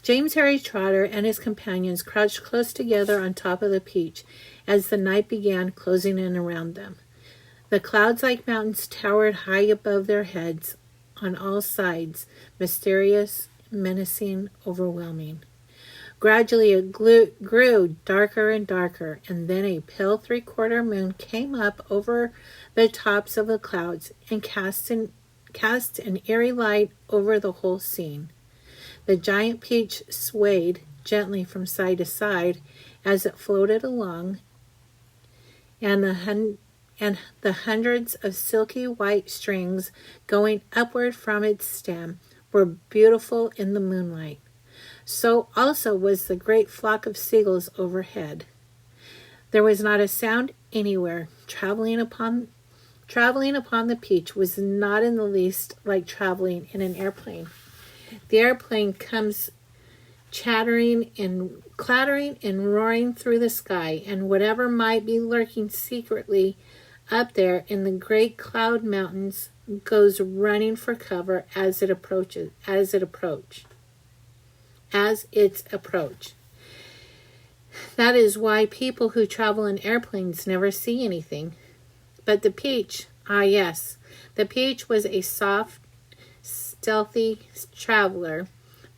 James Harry Trotter and his companions crouched close together on top of the peach as the night began closing in around them. The clouds like mountains towered high above their heads on all sides, mysterious, menacing, overwhelming. Gradually it grew darker and darker, and then a pale three-quarter moon came up over the tops of the clouds and cast an eerie light over the whole scene. The giant peach swayed gently from side to side as it floated along, and the hundreds of silky white strings going upward from its stem were beautiful in the moonlight. So also was the great flock of seagulls overhead. There was not a sound anywhere. Traveling upon the peach was not in the least like traveling in an airplane. The airplane comes chattering and clattering and roaring through the sky, and whatever might be lurking secretly up there in the great cloud mountains goes running for cover as its approach. That is why people who travel in airplanes never see anything. But the peach, yes, the peach was a soft, stealthy traveler,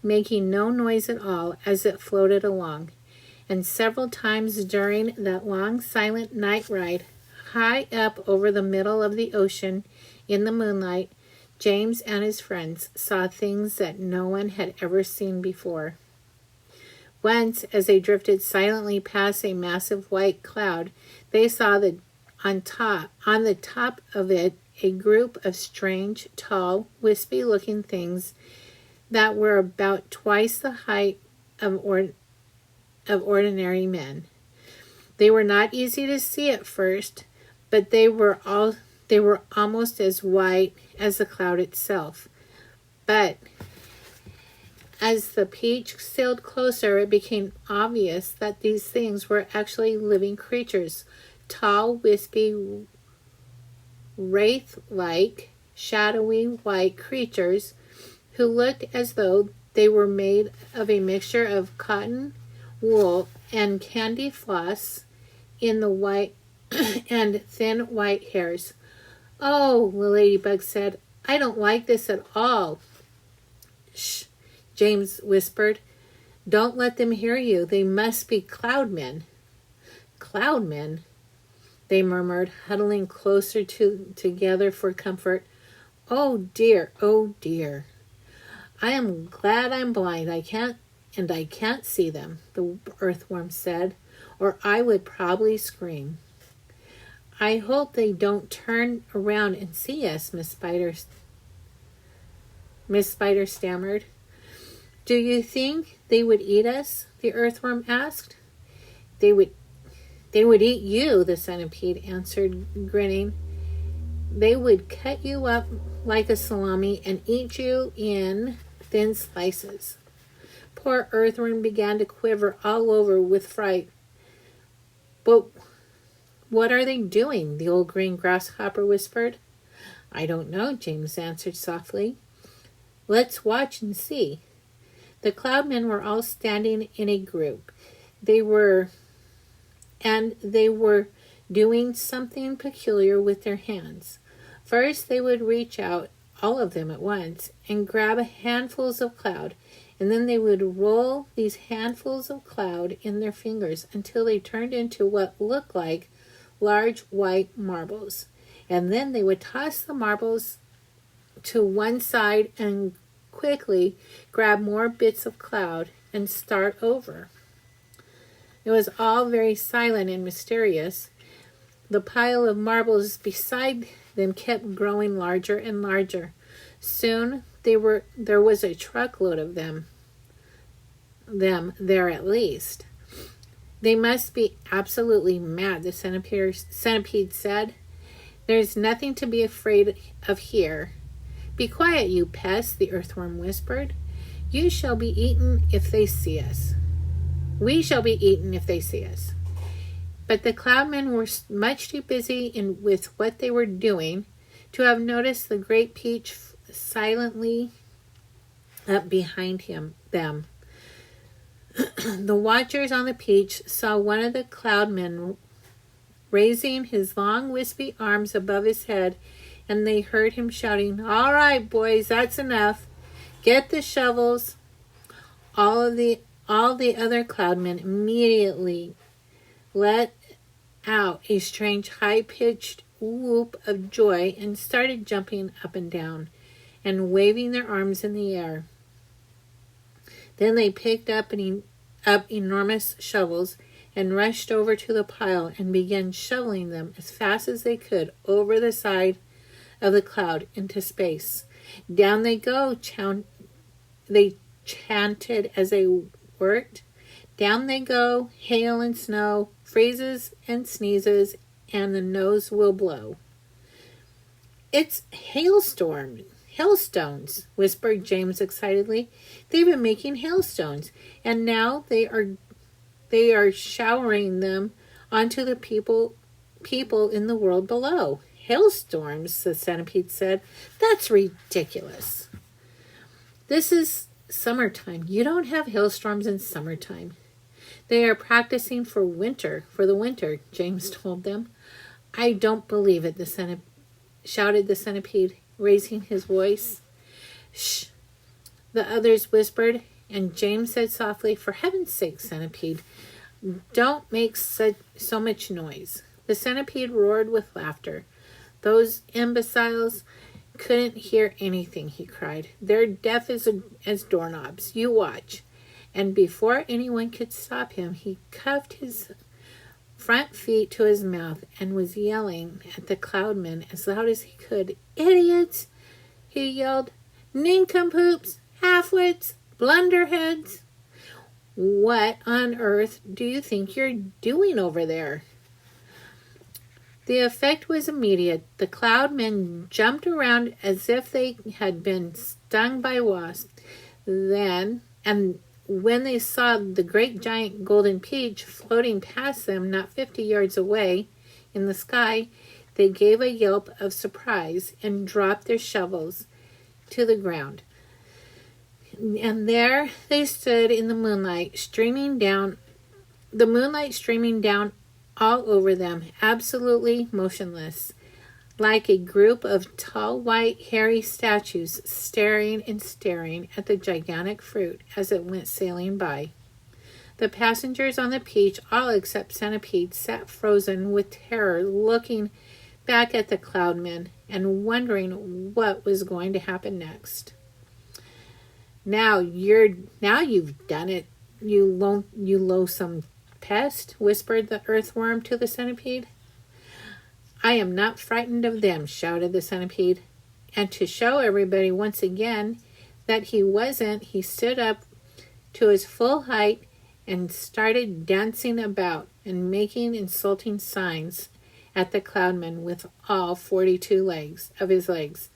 making no noise at all as it floated along. And several times during that long, silent night ride, high up over the middle of the ocean in the moonlight, James and his friends saw things that no one had ever seen before. Once, as they drifted silently past a massive white cloud, they saw that on the top of it, a group of strange, tall, wispy-looking things that were about twice the height of ordinary men. They were not easy to see at first, but they were almost as white as the cloud itself. But as the peach sailed closer, it became obvious that these things were actually living creatures, tall, wispy, wraith-like, shadowy white creatures who looked as though they were made of a mixture of cotton, wool, and candy floss in the white and thin white hairs. "Oh," the ladybug said, "I don't like this at all." "Shh," James whispered. "Don't let them hear you. They must be cloudmen." "Cloudmen?" they murmured, huddling closer together for comfort. "Oh dear, oh dear. I am glad I'm blind. I can't see them," the earthworm said, "or I would probably scream." "I hope they don't turn around and see us," Miss Spider stammered. "Do you think they would eat us?" the earthworm asked. They would eat you," the centipede answered, grinning. "They would cut you up like a salami and eat you in thin slices." Poor earthworm began to quiver all over with fright. "But what are they doing?" the old green grasshopper whispered. "I don't know," James answered softly. "Let's watch and see." The cloudmen were all standing in a group. They were doing something peculiar with their hands. First, they would reach out, all of them at once, and grab handfuls of cloud, and then they would roll these handfuls of cloud in their fingers until they turned into what looked like large white marbles. And then they would toss the marbles to one side and quickly grab more bits of cloud and start over. It was all very silent and mysterious. The pile of marbles beside them kept growing larger and larger. Soon there was a truckload of them there at least. "They must be absolutely mad," the centipede said. "There's nothing to be afraid of here." "Be quiet, you pests," the earthworm whispered. "You shall be eaten if they see us." "We shall be eaten if they see us." But the cloudmen were much too busy with what they were doing to have noticed the great peach silently up behind them. The watchers on the peach saw one of the cloudmen raising his long wispy arms above his head, and they heard him shouting, "All right, boys, that's enough. Get the shovels." All the other cloudmen immediately let out a strange high-pitched whoop of joy and started jumping up and down and waving their arms in the air. Then they picked up enormous shovels and rushed over to the pile and began shoveling them as fast as they could over the side of the cloud into space. "Down they go," they chanted as they worked. "Down they go, hail and snow, freezes and sneezes, and the nose will blow." "It's hailstones," whispered James excitedly. "They've been making hailstones, and now they are showering them onto the people in the world below." "Hailstorms," the centipede said. "That's ridiculous. This is summertime. You don't have hailstorms in summertime." "They are practicing for the winter," James told them. "I don't believe it," shouted the centipede, raising his voice. "Shh," the others whispered, and James said softly, "For heaven's sake, centipede, don't make so much noise." The centipede roared with laughter. "Those imbeciles couldn't hear anything," he cried. "They're deaf as doorknobs. You watch." And before anyone could stop him, he cuffed his front feet to his mouth and was yelling at the cloudmen as loud as he could. "Idiots!" he yelled. "Nincompoops! Halfwits! Blunderheads! What on earth do you think you're doing over there?" The effect was immediate. The cloudmen jumped around as if they had been stung by wasps. When they saw the great giant golden peach floating past them not 50 yards away in the sky, they gave a yelp of surprise and dropped their shovels to the ground. And there they stood in the moonlight streaming down all over them, absolutely motionless, like a group of tall, white, hairy statues staring and staring at the gigantic fruit as it went sailing by. The passengers on the peach, all except Centipede, sat frozen with terror, looking back at the cloudmen and wondering what was going to happen next. Now you've done it, you loathsome pest," whispered the earthworm to the centipede. "I am not frightened of them," shouted the centipede. And to show everybody once again that he wasn't, he stood up to his full height and started dancing about and making insulting signs at the cloudmen with all 42 legs of his legs.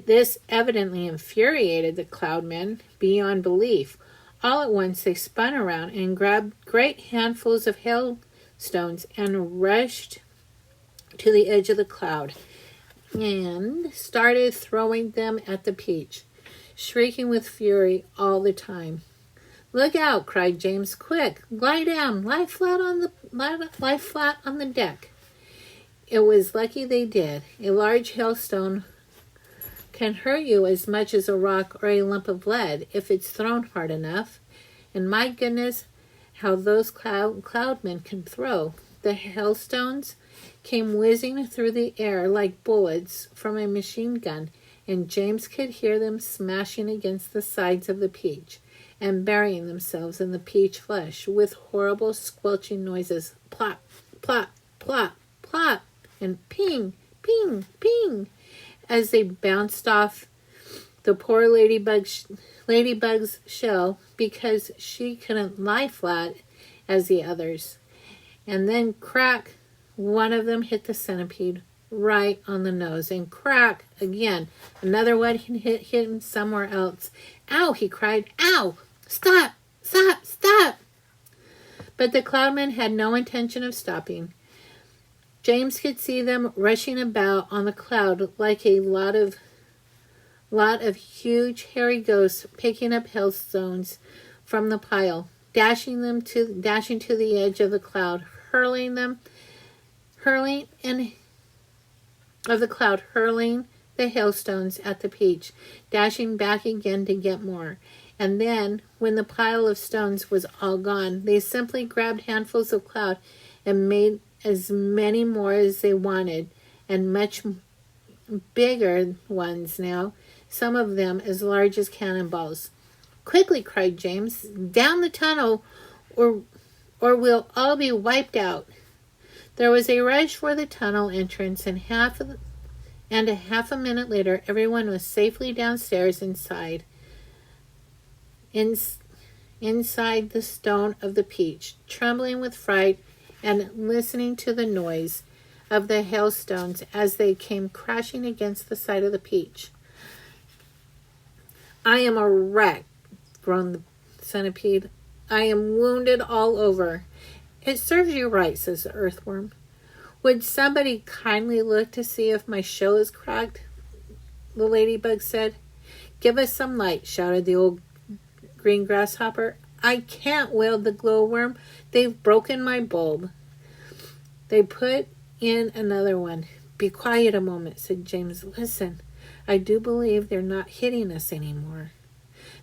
This evidently infuriated the cloudmen beyond belief. All at once they spun around and grabbed great handfuls of hailstones and rushed to the edge of the cloud and started throwing them at the peach, shrieking with fury all the time. "Look out!" cried James. "Quick, lie down, lie flat on the deck." It was lucky they did. A large hailstone can hurt you as much as a rock or a lump of lead if it's thrown hard enough. And my goodness, how those cloudmen can throw. The hailstones came whizzing through the air like bullets from a machine gun, and James could hear them smashing against the sides of the peach and burying themselves in the peach flesh with horrible squelching noises. Plop, plop, plop, plop, and ping, ping, ping, as they bounced off the poor ladybug's shell because she couldn't lie flat as the others. And then crack, one of them hit the centipede right on the nose, and crack again. Another one hit him somewhere else. "Ow!" he cried. "Ow! Stop! Stop! Stop!" But the cloudmen had no intention of stopping. James could see them rushing about on the cloud like a lot of huge hairy ghosts, picking up hailstones from the pile, dashing to the edge of the cloud, hurling the hailstones at the peach, dashing back again to get more. And then, when the pile of stones was all gone, they simply grabbed handfuls of cloud and made as many more as they wanted, and much bigger ones now, some of them as large as cannonballs. "Quickly," cried James, "down the tunnel, or we'll all be wiped out." There was a rush for the tunnel entrance, and half a minute later, everyone was safely downstairs inside the stone of the peach, trembling with fright and listening to the noise of the hailstones as they came crashing against the side of the peach. "I am a wreck," groaned the centipede. "I am wounded all over." "It serves you right," says the earthworm. "Would somebody kindly look to see if my shell is cracked?" the ladybug said. "Give us some light," shouted the old green grasshopper. "I can't," wailed the glowworm. "They've broken my bulb." They put in another one. "Be quiet a moment," said James. "Listen, I do believe they're not hitting us anymore."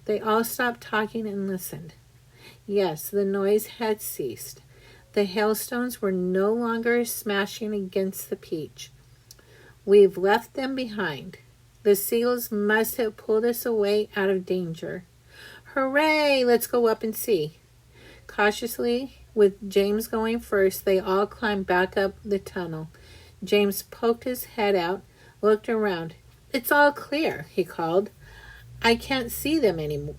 They all stopped talking and listened. Yes, the noise had ceased. The hailstones were no longer smashing against the peach. "We've left them behind. The seals must have pulled us away out of danger. Hooray! Let's go up and see." Cautiously, with James going first, they all climbed back up the tunnel. James poked his head out, looked around. "It's all clear," he called. I can't see them anywhere."